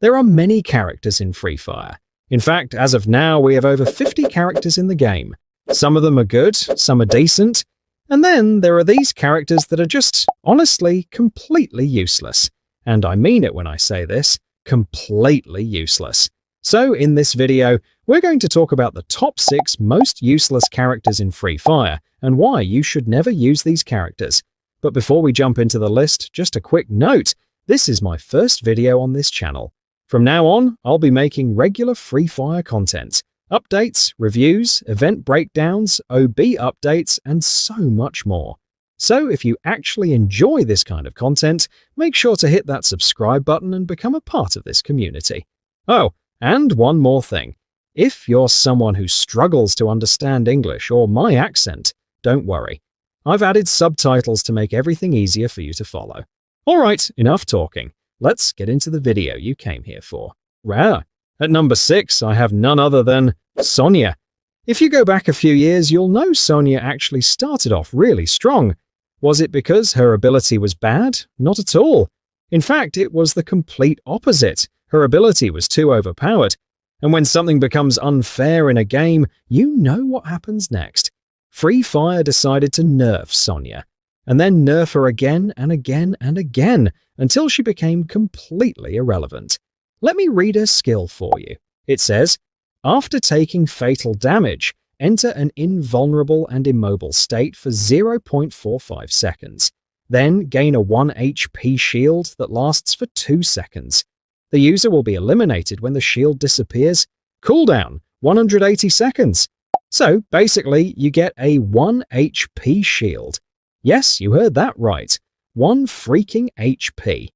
There are many characters in Free Fire. In fact, as of now, we have over 50 characters in the game. Some of them are good, some are decent, and then there are these characters that are just, honestly, completely useless. And I mean it when I say this, completely useless. So in this video, we're going to talk about the top 6 most useless characters in Free Fire and why you should never use these characters. But before we jump into the list, just a quick note, this is my first video on this channel. From now on, I'll be making regular Free Fire content, updates, reviews, event breakdowns, OB updates, and so much more. So if you actually enjoy this kind of content, make sure to hit that subscribe button and become a part of this community. Oh, and one more thing. If you're someone who struggles to understand English or my accent, don't worry. I've added subtitles to make everything easier for you to follow. Alright, enough talking. Let's get into the video you came here for. Rare. At number 6, I have none other than Sonia. If you go back a few years, you'll know Sonia actually started off really strong. Was it because her ability was bad? Not at all. In fact, it was the complete opposite. Her ability was too overpowered. And when something becomes unfair in a game, you know what happens next. Free Fire decided to nerf Sonia, and then nerf her again and again and again, until she became completely irrelevant. Let me read her skill for you. It says, after taking fatal damage, enter an invulnerable and immobile state for 0.45 seconds. Then gain a 1 HP shield that lasts for 2 seconds. The user will be eliminated when the shield disappears. Cooldown, 180 seconds. So basically, you get a 1 HP shield. Yes, you heard that right. 1 freaking HP.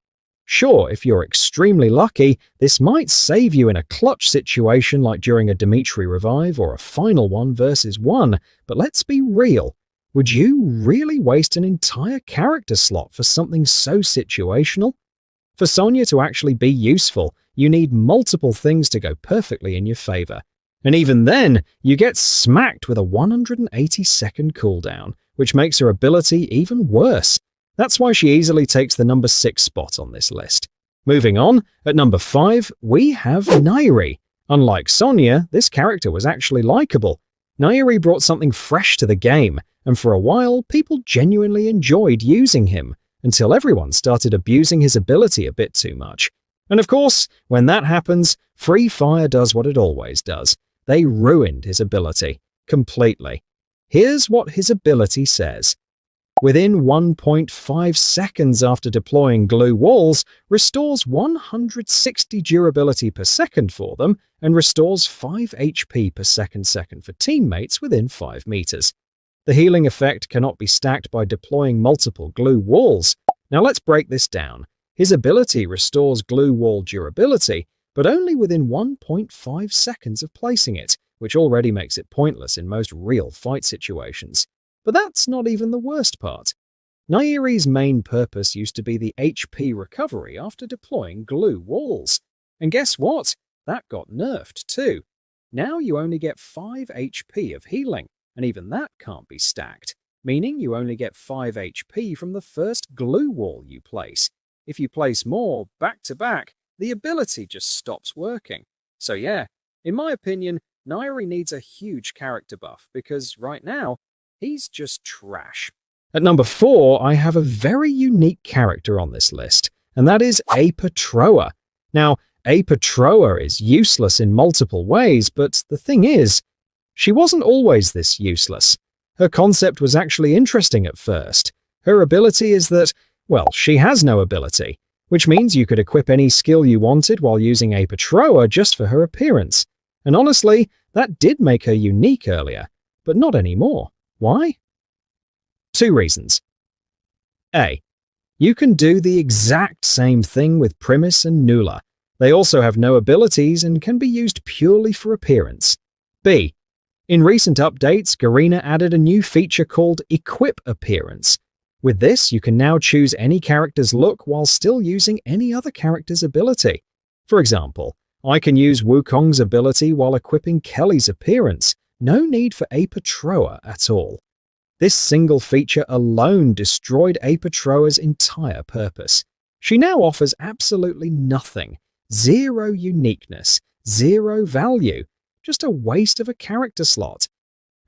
Sure, if you're extremely lucky, this might save you in a clutch situation like during a Dimitri revive or a final 1 versus 1, but let's be real. Would you really waste an entire character slot for something so situational? For Sonia to actually be useful, you need multiple things to go perfectly in your favor. And even then, you get smacked with a 180-second cooldown, which makes her ability even worse. That's why she easily takes the number 6 spot on this list. Moving on, at number 5, we have Nairi. Unlike Sonia, this character was actually likable. Nairi brought something fresh to the game, and for a while, people genuinely enjoyed using him, until everyone started abusing his ability a bit too much. And of course, when that happens, Free Fire does what it always does. They ruined his ability. Completely. Here's what his ability says. Within 1.5 seconds after deploying glue walls, restores 160 durability per second for them, and restores 5 HP per second for teammates within 5 meters. The healing effect cannot be stacked by deploying multiple glue walls. Now let's break this down. His ability restores glue wall durability, but only within 1.5 seconds of placing it, which already makes it pointless in most real fight situations. But that's not even the worst part. Nairi's main purpose used to be the HP recovery after deploying glue walls. And guess what? That got nerfed too. Now you only get 5 HP of healing, and even that can't be stacked, meaning you only get 5 HP from the first glue wall you place. If you place more back to back, the ability just stops working. So yeah, in my opinion, Nairi needs a huge character buff because right now, he's just trash. At number 4, I have a very unique character on this list, and that is Apatroa. Now, Apatroa is useless in multiple ways, but the thing is, she wasn't always this useless. Her concept was actually interesting at first. Her ability is that, well, she has no ability, which means you could equip any skill you wanted while using Apatroa just for her appearance. And honestly, that did make her unique earlier, but not anymore. Why? 2 reasons. A. You can do the exact same thing with Primus and Nula. They also have no abilities and can be used purely for appearance. B. In recent updates, Garena added a new feature called Equip Appearance. With this, you can now choose any character's look while still using any other character's ability. For example, I can use Wukong's ability while equipping Kelly's appearance. No need for Apatroa at all. This single feature alone destroyed Apatroa's entire purpose. She now offers absolutely nothing. Zero uniqueness, zero value, just a waste of a character slot.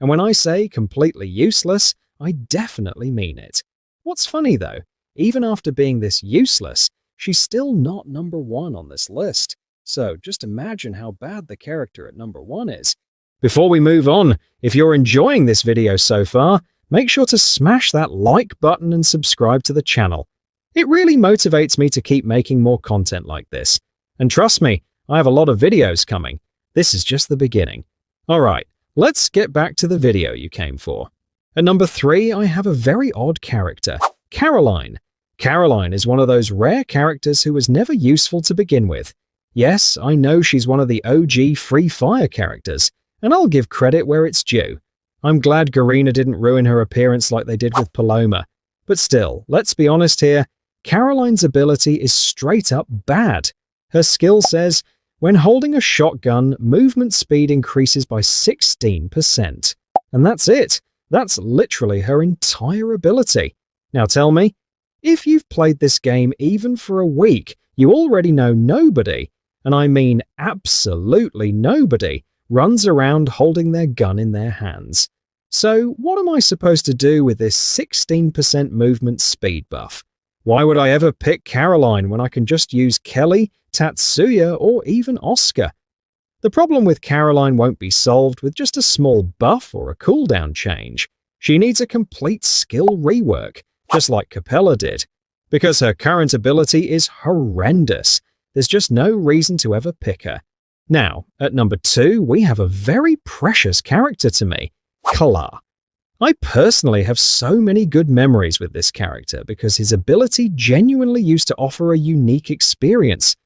And when I say completely useless, I definitely mean it. What's funny though, even after being this useless, she's still not number 1 on this list. So just imagine how bad the character at number 1 is. Before we move on, if you're enjoying this video so far, make sure to smash that like button and subscribe to the channel. It really motivates me to keep making more content like this. And trust me, I have a lot of videos coming. This is just the beginning. Alright, let's get back to the video you came for. At number 3, I have a very odd character, Caroline. Caroline is one of those rare characters who was never useful to begin with. Yes, I know she's one of the OG Free Fire characters, and I'll give credit where it's due. I'm glad Garena didn't ruin her appearance like they did with Paloma. But still, let's be honest here, Caroline's ability is straight up bad. Her skill says, when holding a shotgun, movement speed increases by 16%. And that's it. That's literally her entire ability. Now tell me, if you've played this game even for a week, you already know nobody, and I mean absolutely nobody, runs around holding their gun in their hands. So what am I supposed to do with this 16% movement speed buff? Why would I ever pick Caroline when I can just use Kelly, Tatsuya, or even Oscar? The problem with Caroline won't be solved with just a small buff or a cooldown change. She needs a complete skill rework, just like Capella did. Because her current ability is horrendous, there's just no reason to ever pick her. Now, at number 2, we have a very precious character to me, Kala. I personally have so many good memories with this character because his ability genuinely used to offer a unique experience.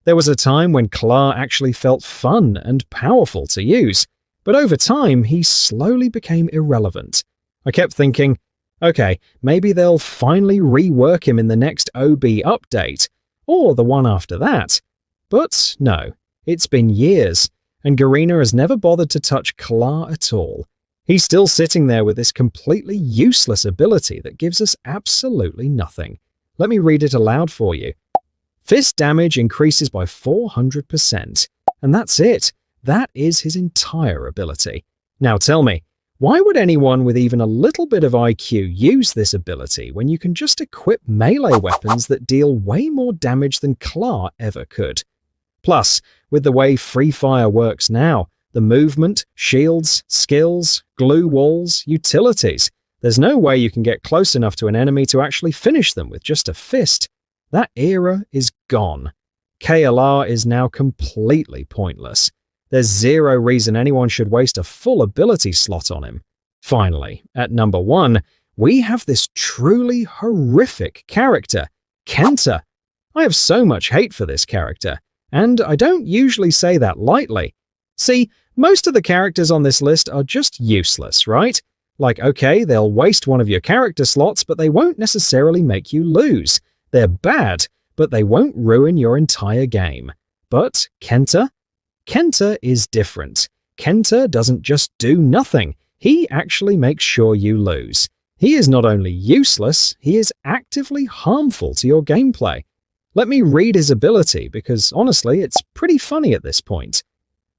There was a time when Kala actually felt fun and powerful to use, but over time he slowly became irrelevant. I kept thinking, okay, maybe they'll finally rework him in the next OB update, or the one after that. But no, it's been years, and Garena has never bothered to touch Kala at all. He's still sitting there with this completely useless ability that gives us absolutely nothing. Let me read it aloud for you. Fist damage increases by 400%. And that's it. That is his entire ability. Now tell me, why would anyone with even a little bit of IQ use this ability when you can just equip melee weapons that deal way more damage than Kla ever could? Plus, with the way Free Fire works now, the movement, shields, skills, glue walls, utilities, there's no way you can get close enough to an enemy to actually finish them with just a fist. That era is gone. KLR is now completely pointless. There's zero reason anyone should waste a full ability slot on him. Finally, at number 1, we have this truly horrific character, Kenta. I have so much hate for this character, and I don't usually say that lightly. See, most of the characters on this list are just useless, right? Like, okay, they'll waste one of your character slots, but they won't necessarily make you lose. They're bad, but they won't ruin your entire game. But Kenta? Kenta is different. Kenta doesn't just do nothing. He actually makes sure you lose. He is not only useless, he is actively harmful to your gameplay. Let me read his ability, because honestly, it's pretty funny at this point.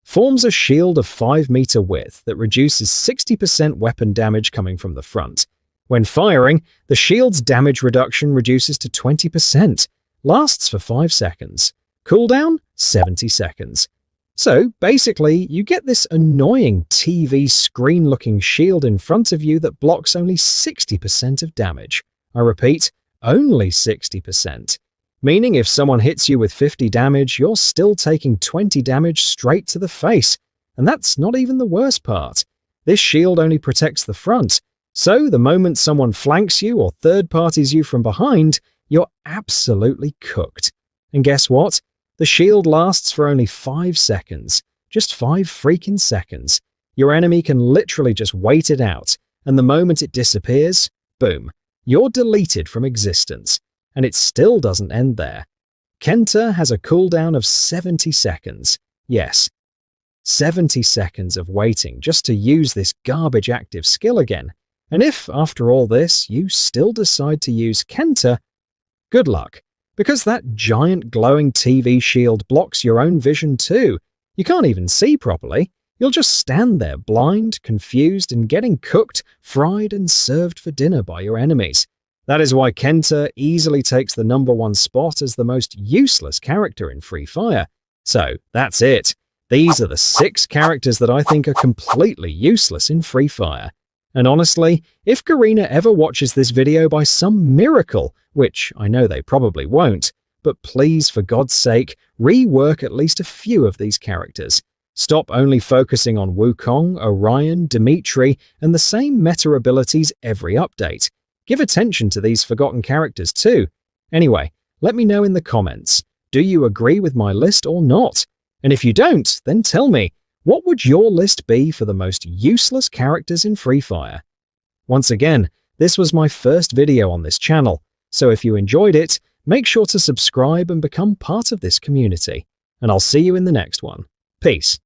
Forms a shield of 5 meter width that reduces 60% weapon damage coming from the front. When firing, the shield's damage reduction reduces to 20%. Lasts for 5 seconds. Cooldown, 70 seconds. So, basically, you get this annoying TV screen-looking shield in front of you that blocks only 60% of damage. I repeat, only 60%. Meaning if someone hits you with 50 damage, you're still taking 20 damage straight to the face. And that's not even the worst part. This shield only protects the front. So, the moment someone flanks you or third-parties you from behind, you're absolutely cooked. And guess what? The shield lasts for only 5 seconds. Just 5 freaking seconds. Your enemy can literally just wait it out, and the moment it disappears, boom, you're deleted from existence. And it still doesn't end there. Kenta has a cooldown of 70 seconds. Yes, 70 seconds of waiting just to use this garbage active skill again. And if, after all this, you still decide to use Kenta, good luck. Because that giant glowing TV shield blocks your own vision too. You can't even see properly. You'll just stand there blind, confused, and getting cooked, fried, and served for dinner by your enemies. That is why Kenta easily takes the #1 spot as the most useless character in Free Fire. So, that's it. These are the 6 characters that I think are completely useless in Free Fire. And honestly, if Garena ever watches this video by some miracle, which I know they probably won't, but please, for God's sake, rework at least a few of these characters. Stop only focusing on Wukong, Orion, Dimitri, and the same meta abilities every update. Give attention to these forgotten characters too. Anyway, let me know in the comments. Do you agree with my list or not? And if you don't, then tell me, what would your list be for the most useless characters in Free Fire? Once again, this was my first video on this channel, so if you enjoyed it, make sure to subscribe and become part of this community. And I'll see you in the next one. Peace.